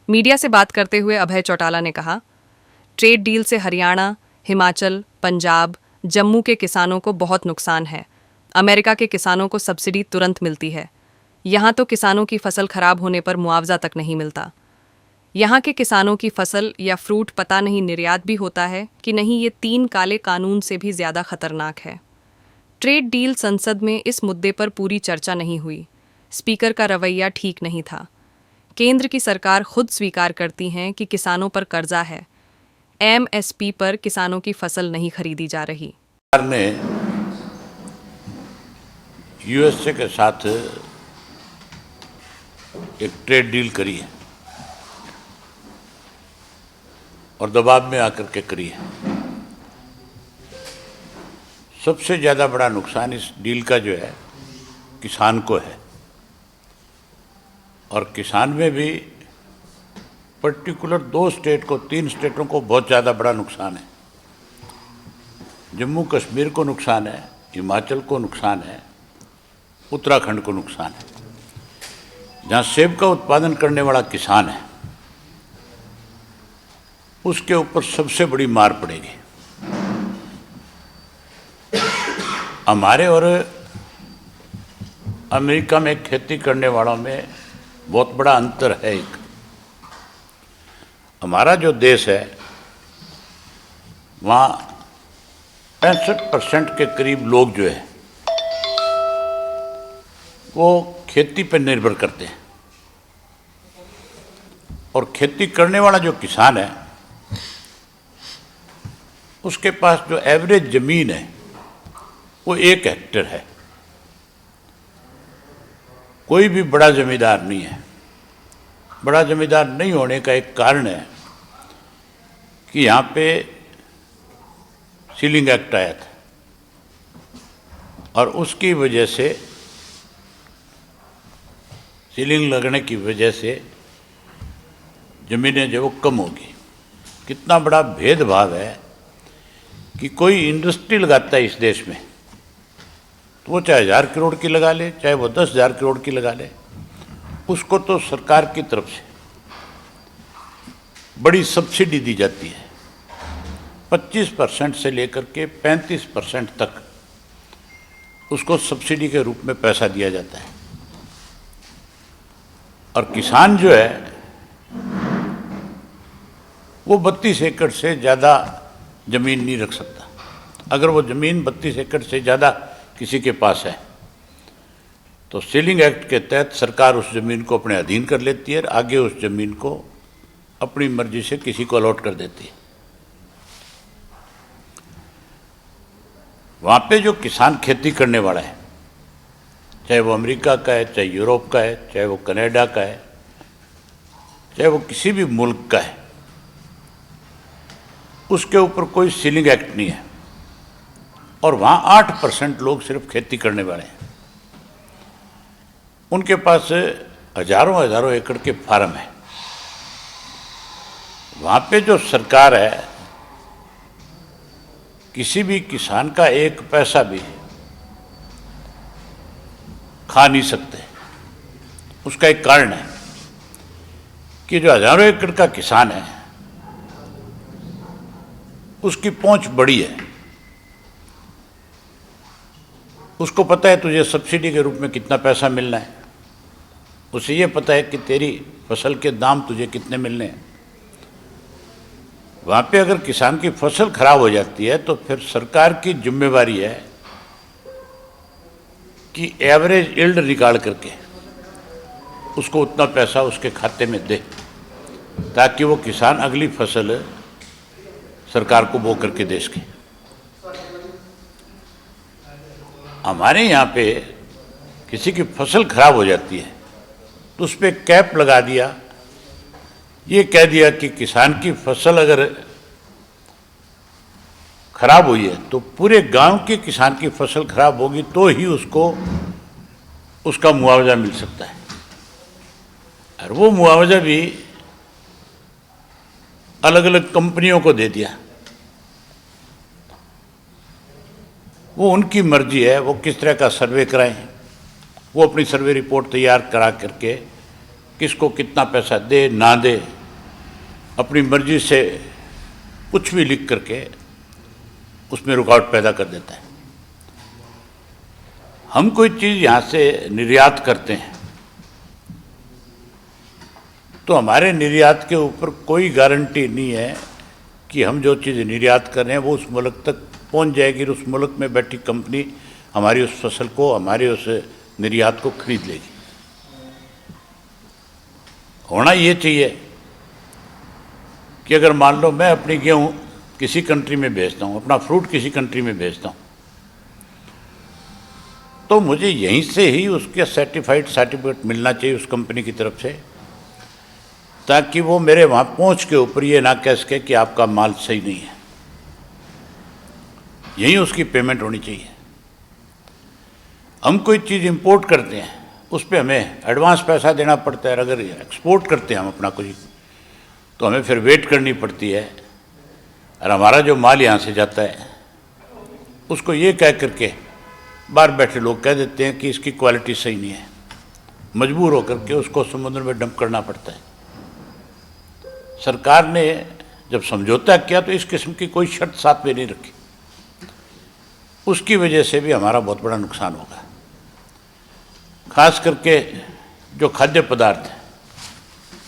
Media से बात करते हुए अभय चौटाला ने कहा, ट्रेड डील से हरियाणा, हिमाचल, पंजाब, जम्मू के किसानों को बहुत नुकसान है। अमेरिका के किसानों को सब्सिडी तुरंत मिलती है। यहाँ तो किसानों की फसल खराब होने पर मुआवजा तक नहीं मिलता। यहाँ के किसानों की फसल या फ्रूट पता नहीं निर्यात भी होता है कि नहीं, ये 3 काले कानून से भी ज्यादा खतरनाक है। ट्रेड डील संसद में इस मुद्दे पर पूरी चर्चा नहीं हुई। स्पीकर का रवैया ठीक नहीं था। केंद्र की सरकार खुद स्वीकार करती है कि किसानों पर कर्जा है। एमएसपी पर किसानों की फसल नहीं खरीदी जा रही। सरकार ने यूएसए के साथ एक ट्रेड डील करी है और दबाव में आकर के करी है। सबसे ज़्यादा बड़ा नुकसान इस डील का जो है किसान को है, और किसान में भी पर्टिकुलर 2 स्टेट को, 3 स्टेटों को बहुत ज़्यादा बड़ा नुकसान है। जम्मू कश्मीर को नुकसान है, हिमाचल को नुकसान है, उत्तराखंड को नुकसान है। जहाँ सेब का उत्पादन करने वाला किसान है उसके ऊपर सबसे बड़ी मार पड़ेगी। हमारे और अमेरिका में खेती करने वालों में बहुत बड़ा अंतर है। एक हमारा जो देश है वहाँ 65% के करीब लोग जो है वो खेती पर निर्भर करते हैं, और खेती करने वाला जो किसान है उसके पास जो एवरेज ज़मीन है वो 1 हेक्टेयर है। कोई भी बड़ा जमींदार नहीं है। बड़ा जमींदार नहीं होने का एक कारण है कि यहाँ पे सीलिंग एक्ट आया था, और उसकी वजह से, सीलिंग लगने की वजह से ज़मीनें जो वो कम होगी। कितना बड़ा भेदभाव है कि कोई इंडस्ट्री लगाता है इस देश में तो वो चाहे 1000 करोड़ की लगा ले, चाहे वो 10,000 करोड़ की लगा ले, उसको तो सरकार की तरफ से बड़ी सब्सिडी दी जाती है। 25% से लेकर के 35% तक उसको सब्सिडी के रूप में पैसा दिया जाता है। और किसान जो है वो 32 एकड़ से ज़्यादा ज़मीन नहीं रख सकता। अगर वो ज़मीन 32 एकड़ से ज़्यादा किसी के पास है तो सीलिंग एक्ट के तहत सरकार उस ज़मीन को अपने अधीन कर लेती है और आगे उस ज़मीन को अपनी मर्जी से किसी को अलॉट कर देती है। वहाँ पे जो किसान खेती करने वाला है, चाहे वो अमेरिका का है, चाहे यूरोप का है, चाहे वो कनाडा का है, चाहे वो किसी भी मुल्क का है, उसके ऊपर कोई सीलिंग एक्ट नहीं है। और वहाँ 8% लोग सिर्फ खेती करने वाले हैं। उनके पास हजारों एकड़ के फार्म है। वहाँ पे जो सरकार है किसी भी किसान का 1 पैसा भी खा नहीं सकते। उसका एक कारण है कि जो हजारों एकड़ का किसान है उसकी पहुंच बड़ी है। उसको पता है तुझे सब्सिडी के रूप में कितना पैसा मिलना है, उसे ये पता है कि तेरी फसल के दाम तुझे कितने मिलने हैं। वहाँ पे अगर किसान की फसल खराब हो जाती है तो फिर सरकार की जिम्मेवारी है कि एवरेज यील्ड निकाल करके उसको उतना पैसा उसके खाते में दे, ताकि वो किसान अगली फसल सरकार को बो करके दे सके। हमारे यहाँ पे किसी की फसल खराब हो जाती है तो उस पर कैप लगा दिया, ये कह दिया कि किसान की फसल अगर खराब हुई है तो पूरे गांव के किसान की फसल खराब होगी तो ही उसको उसका मुआवजा मिल सकता है। और वो मुआवजा भी अलग अलग कंपनियों को दे दिया। वो उनकी मर्जी है वो किस तरह का सर्वे कराएं। वो अपनी सर्वे रिपोर्ट तैयार करा करके किसको कितना पैसा दे ना दे अपनी मर्जी से कुछ भी लिख करके उसमें रुकावट पैदा कर देता है। हम कोई चीज़ यहाँ से निर्यात करते हैं तो हमारे निर्यात के ऊपर कोई गारंटी नहीं है कि हम जो चीज़ निर्यात कर रहे हैं वो उस मुल्क तक पहुँच जाएगी और उस मुल्क में बैठी कंपनी हमारी उस फसल को, हमारे उस निर्यात को खरीद लेगी। होना ये चाहिए कि अगर मान लो मैं अपनी गेहूँ किसी कंट्री में बेचता हूँ, अपना फ्रूट किसी कंट्री में बेचता हूँ, तो मुझे यहीं से ही उसके सर्टिफिकेट मिलना चाहिए उस कंपनी की तरफ से, ताकि वो मेरे वहाँ पहुँच के ऊपर ये ना कह सके कि आपका माल सही नहीं है। यहीं उसकी पेमेंट होनी चाहिए। हम कोई चीज़ इंपोर्ट करते हैं उस पर हमें एडवांस पैसा देना पड़ता है। अगर एक्सपोर्ट करते हैं हम अपना कुछ तो हमें फिर वेट करनी पड़ती है, और हमारा जो माल यहाँ से जाता है उसको ये कह करके बाहर बैठे लोग कह देते हैं कि इसकी क्वालिटी सही नहीं है, मजबूर होकर के उसको समुद्र में डंप करना पड़ता है। सरकार ने जब समझौता किया तो इस किस्म की कोई शर्त साथ में नहीं रखी, उसकी वजह से भी हमारा बहुत बड़ा नुकसान होगा। खास करके जो खाद्य पदार्थ हैं,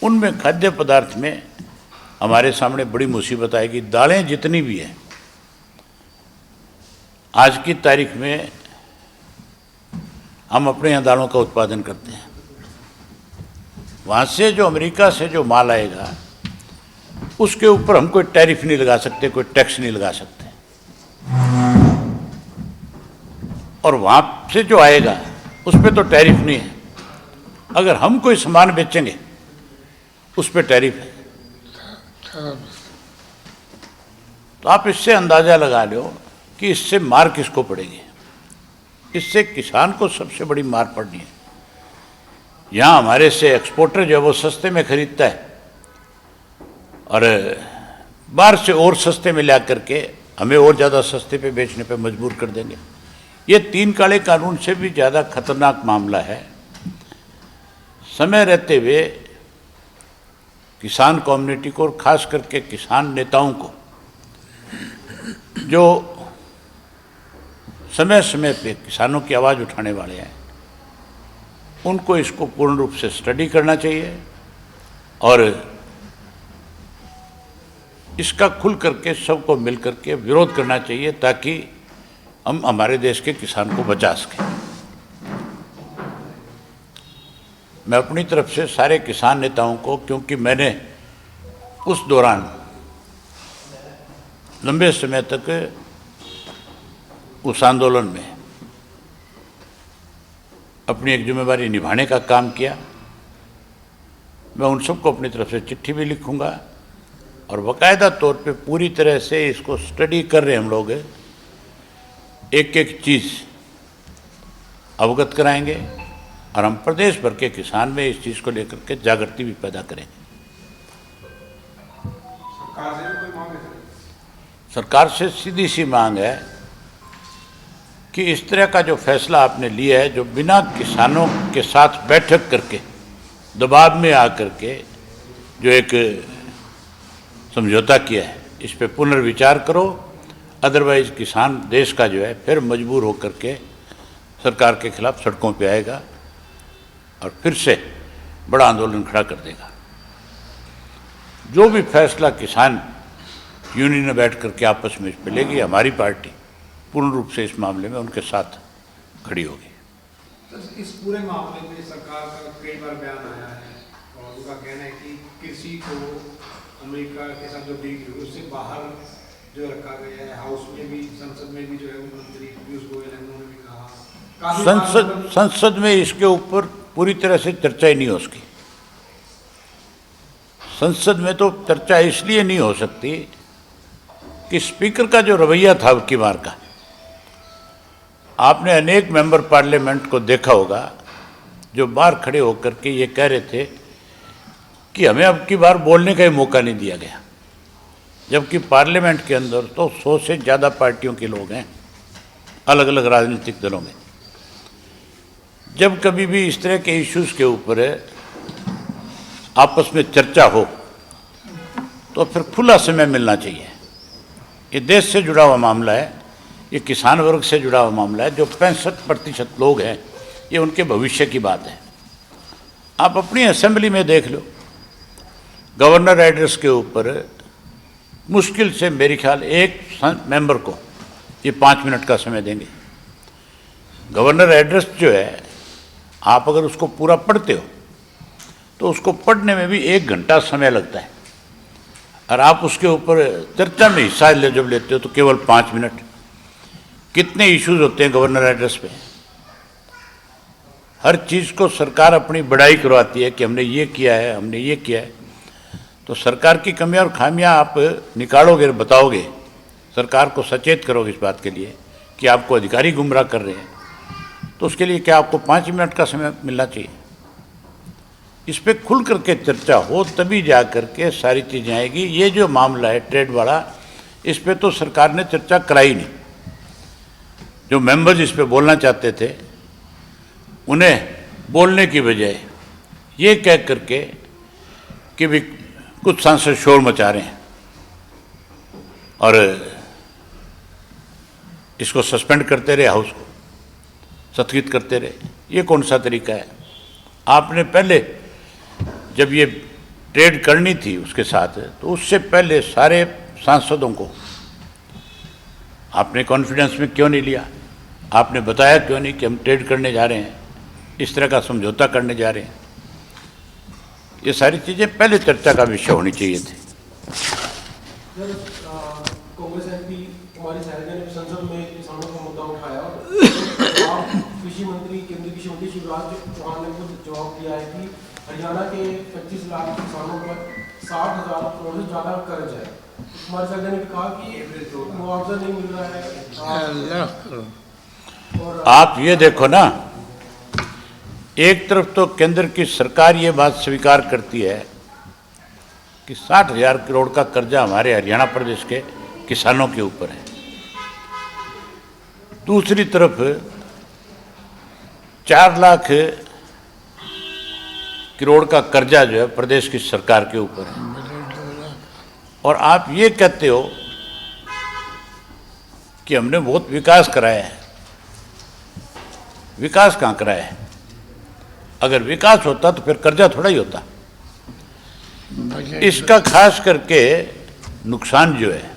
उनमें खाद्य पदार्थ में हमारे सामने बड़ी मुसीबत आएगी। दालें जितनी भी हैं आज की तारीख में, हम अपने यहाँ दालों का उत्पादन करते हैं, वहाँ से जो अमेरिका से जो माल आएगा उसके ऊपर हम कोई टैरिफ नहीं लगा सकते, कोई टैक्स नहीं लगा सकते, और वहाँ से जो आएगा उस पर तो टैरिफ नहीं है। अगर हम कोई सामान बेचेंगे उस पर टैरिफ है। तो आप इससे अंदाज़ा लगा लो कि इससे मार किसको पड़ेगी। इससे किसान को सबसे बड़ी मार पड़नी है। यहाँ हमारे से एक्सपोर्टर जो है वो सस्ते में खरीदता है और बाहर से और सस्ते में ला करके हमें और ज़्यादा सस्ते पे बेचने पे मजबूर कर देंगे। ये 3 काले कानून से भी ज़्यादा खतरनाक मामला है। समय रहते हुए किसान कम्युनिटी को और ख़ास करके किसान नेताओं को, जो समय समय पे किसानों की आवाज़ उठाने वाले हैं, उनको इसको पूर्ण रूप से स्टडी करना चाहिए और इसका खुल करके सबको मिल करके विरोध करना चाहिए, ताकि हम हमारे देश के किसान को बचा सकें। मैं अपनी तरफ से सारे किसान नेताओं को, क्योंकि मैंने उस दौरान लंबे समय तक उस आंदोलन में अपनी एक जिम्मेदारी निभाने का काम किया, मैं उन सबको अपनी तरफ से चिट्ठी भी लिखूंगा और बाकायदा तौर पे पूरी तरह से इसको स्टडी कर रहे हम लोग, एक एक चीज़ अवगत कराएंगे और हम प्रदेश भर के किसान में इस चीज़ को लेकर के जागृति भी पैदा करेंगे। सरकार से सीधी सी मांग है कि इस तरह का जो फैसला आपने लिया है, जो बिना किसानों के साथ बैठक करके दबाव में आकर के जो एक समझौता किया है, इस पे पुनर्विचार करो। अदरवाइज किसान देश का जो है फिर मजबूर होकर के सरकार के खिलाफ सड़कों पे आएगा और फिर से बड़ा आंदोलन खड़ा कर देगा। जो भी फैसला किसान यूनियन में बैठ करके आपस में इस पे लेगी, हमारी पार्टी पूर्ण रूप से इस मामले में उनके साथ खड़ी होगी। सर, इस पूरे मामले में सरकार का कई बार बयान आया है और उनका कहना है कि कृषि को अमेरिका के साथ जो डील हुई उससे बाहर जो रखा गया है। हाउस में भी, संसद में भी जो है मंत्री पीयूष गोयल है, उन्होंने भी कहा संसद में इसके ऊपर पूरी तरह से चर्चा ही नहीं हो सकी। संसद में तो चर्चा इसलिए नहीं हो सकती कि स्पीकर का जो रवैया था अब की बार का, आपने अनेक मेंबर पार्लियामेंट को देखा होगा जो बाहर खड़े होकर के ये कह रहे थे कि हमें अब की बार बोलने का ही मौका नहीं दिया गया, जबकि पार्लियामेंट के अंदर तो 100 से ज़्यादा पार्टियों के लोग हैं, अलग अलग राजनीतिक दलों में। जब कभी भी इस तरह के इश्यूज़ के ऊपर आपस में चर्चा हो तो फिर खुला समय मिलना चाहिए। ये देश से जुड़ा हुआ मामला है, ये किसान वर्ग से जुड़ा हुआ मामला है। जो 65% लोग हैं, ये उनके भविष्य की बात है। आप अपनी असेंबली में देख लो, गवर्नर एड्रेस के ऊपर मुश्किल से मेरे ख्याल एक मेंबर को ये 5 मिनट का समय देंगे। गवर्नर एड्रेस जो है, आप अगर उसको पूरा पढ़ते हो तो उसको पढ़ने में भी 1 घंटा समय लगता है, और आप उसके ऊपर चर्चा में हिस्सा जब लेते हो तो केवल 5 मिनट। कितने इश्यूज होते हैं गवर्नर एड्रेस पे। हर चीज़ को सरकार अपनी बड़ाई करवाती है कि हमने ये किया है, हमने ये किया है। तो सरकार की कमियां और खामियां आप निकालोगे, बताओगे, सरकार को सचेत करोगे इस बात के लिए कि आपको अधिकारी गुमराह कर रहे हैं, तो उसके लिए क्या आपको 5 मिनट का समय मिलना चाहिए? इस पर खुल करके चर्चा हो, तभी जा करके सारी चीज़ें आएगी। ये जो मामला है ट्रेड वाला, इस पर तो सरकार ने चर्चा कराई नहीं। जो मेंबर्स इस पर बोलना चाहते थे, उन्हें बोलने की बजाय ये कह करके कि भी कुछ सांसद शोर मचा रहे हैं और इसको सस्पेंड करते रहे, हाउस को स्थगित करते रहे। ये कौन सा तरीका है? आपने पहले जब ये ट्रेड करनी थी उसके साथ, तो उससे पहले सारे सांसदों को आपने कॉन्फिडेंस में क्यों नहीं लिया? आपने बताया क्यों नहीं कि हम ट्रेड करने जा रहे हैं, इस तरह का समझौता करने जा रहे हैं? ये सारी चीज़ें पहले चर्चा का विषय होनी चाहिए थी। कांग्रेस एमपी कुमारी सहगल ने संसद में किसानों का मुद्दा उठाया। आप कृषि मंत्री, केंद्रीय कृषि मंत्री शिवराज चौहान ने खुद जवाब दिया है कि हरियाणा के 25 लाख किसानों पर 60,000 करोड़ से ज़्यादा कर्ज है। कुमारी सहगल ने कहा कि मुआवजा नहीं मिल रहा है। और आप ये देखो ना, एक तरफ तो केंद्र की सरकार ये बात स्वीकार करती है कि 60,000 करोड़ का कर्जा हमारे हरियाणा प्रदेश के किसानों के ऊपर है। दूसरी तरफ 4 लाख करोड़ का कर्जा जो है प्रदेश की सरकार के ऊपर है। और आप ये कहते हो कि हमने बहुत विकास कराया है। विकास कहाँ कराया है? अगर विकास होता तो फिर कर्जा थोड़ा ही होता। इसका खास करके नुकसान जो है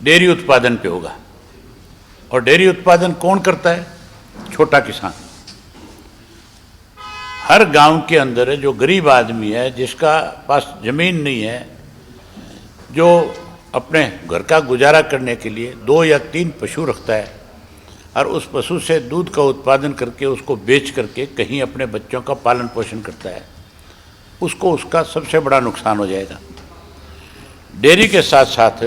डेयरी उत्पादन पे होगा। और डेयरी उत्पादन कौन करता है? छोटा किसान। हर गांव के अंदर जो गरीब आदमी है, जिसका पास जमीन नहीं है, जो अपने घर का गुजारा करने के लिए 2 या 3 पशु रखता है और उस पशु से दूध का उत्पादन करके उसको बेच करके कहीं अपने बच्चों का पालन पोषण करता है, उसको उसका सबसे बड़ा नुकसान हो जाएगा। डेयरी के साथ साथ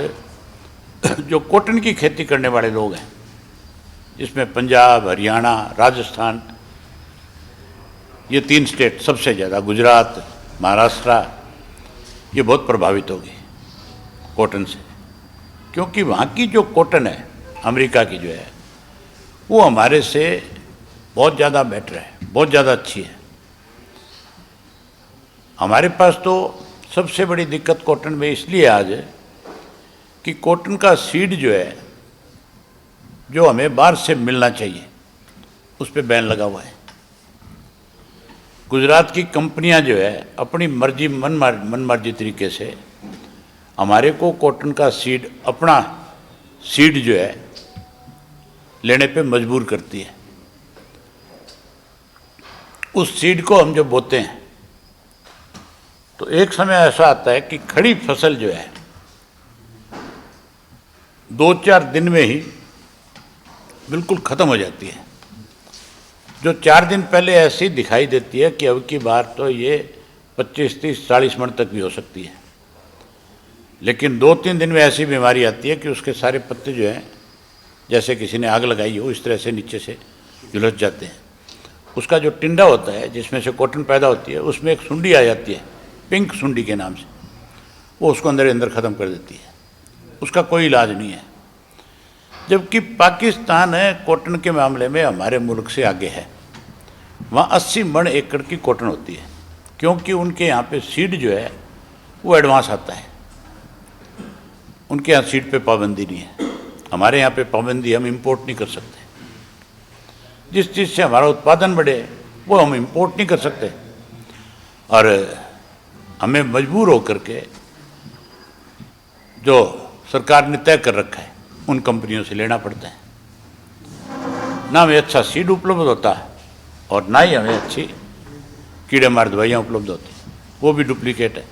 जो कॉटन की खेती करने वाले लोग हैं, जिसमें पंजाब, हरियाणा, राजस्थान, ये 3 स्टेट सबसे ज़्यादा, गुजरात, महाराष्ट्र, ये बहुत प्रभावित होगी कॉटन से। क्योंकि वहाँ की जो कॉटन है, अमेरिका की जो है, वो हमारे से बहुत ज़्यादा बेटर है, बहुत ज़्यादा अच्छी है। हमारे पास तो सबसे बड़ी दिक्कत कॉटन में इसलिए आज है कि कॉटन का सीड जो है, जो हमें बाहर से मिलना चाहिए, उस पर बैन लगा हुआ है। गुजरात की कंपनियां जो है अपनी मर्जी, मनमर्जी तरीके से हमारे को कॉटन का सीड, अपना सीड जो है लेने पे मजबूर करती है। उस सीड को हम जब बोते हैं तो एक समय ऐसा आता है कि खड़ी फसल जो है 2-4 दिन में ही बिल्कुल ख़त्म हो जाती है। जो 4 दिन पहले ऐसी दिखाई देती है कि अब की बार तो ये 25, 30, 40 मन तक भी हो सकती है, लेकिन 2-3 दिन में ऐसी बीमारी आती है कि उसके सारे पत्ते जो हैं, जैसे किसी ने आग लगाई हो, इस तरह से नीचे से झुलस जाते हैं। उसका जो टिंडा होता है, जिसमें से कॉटन पैदा होती है, उसमें एक सुंडी आ जाती है, पिंक सुंडी के नाम से, वो उसको अंदर ख़त्म कर देती है। उसका कोई इलाज नहीं है। जबकि पाकिस्तान है कॉटन के मामले में हमारे मुल्क से आगे है। वहाँ 80 मन एकड़ की कॉटन होती है, क्योंकि उनके यहाँ पे सीड जो है वो एडवांस आता है। उनके यहाँ सीड पे पाबंदी नहीं है, हमारे यहाँ पे पाबंदी, हम इंपोर्ट नहीं कर सकते। जिस चीज़ से हमारा उत्पादन बढ़े वो हम इंपोर्ट नहीं कर सकते, और हमें मजबूर होकर के जो सरकार ने तय कर रखा है उन कंपनियों से लेना पड़ता है। ना हमें अच्छा सीड उपलब्ध होता है और ना ही हमें अच्छी कीड़े मार दवाइयाँ उपलब्ध होती, वो भी डुप्लीकेट है।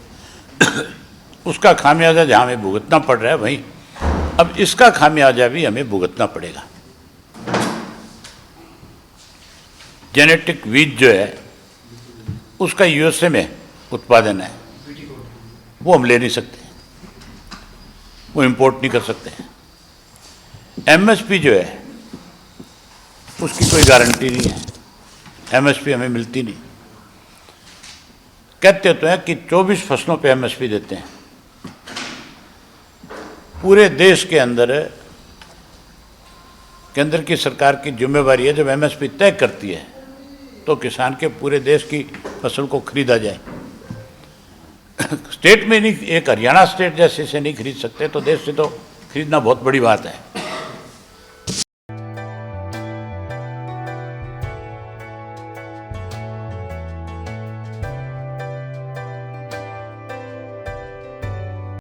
उसका खामियाजा जहाँ हमें भुगतना पड़ रहा है वहीं अब इसका खामियाजा भी हमें भुगतना पड़ेगा। जेनेटिक वीज जो है उसका यूएसए में उत्पादन है, वो हम ले नहीं सकते, वो इंपोर्ट नहीं कर सकते। एमएसपी जो है उसकी कोई गारंटी नहीं है, एमएसपी हमें मिलती नहीं। कहते तो हैं कि 24 फसलों पे एमएसपी देते हैं। पूरे देश के अंदर केंद्र की सरकार की जिम्मेवारी है, जब एमएसपी तय करती है तो किसान के पूरे देश की फसल को खरीदा जाए। स्टेट में नहीं, एक हरियाणा स्टेट जैसे से नहीं खरीद सकते तो देश से तो खरीदना बहुत बड़ी बात है।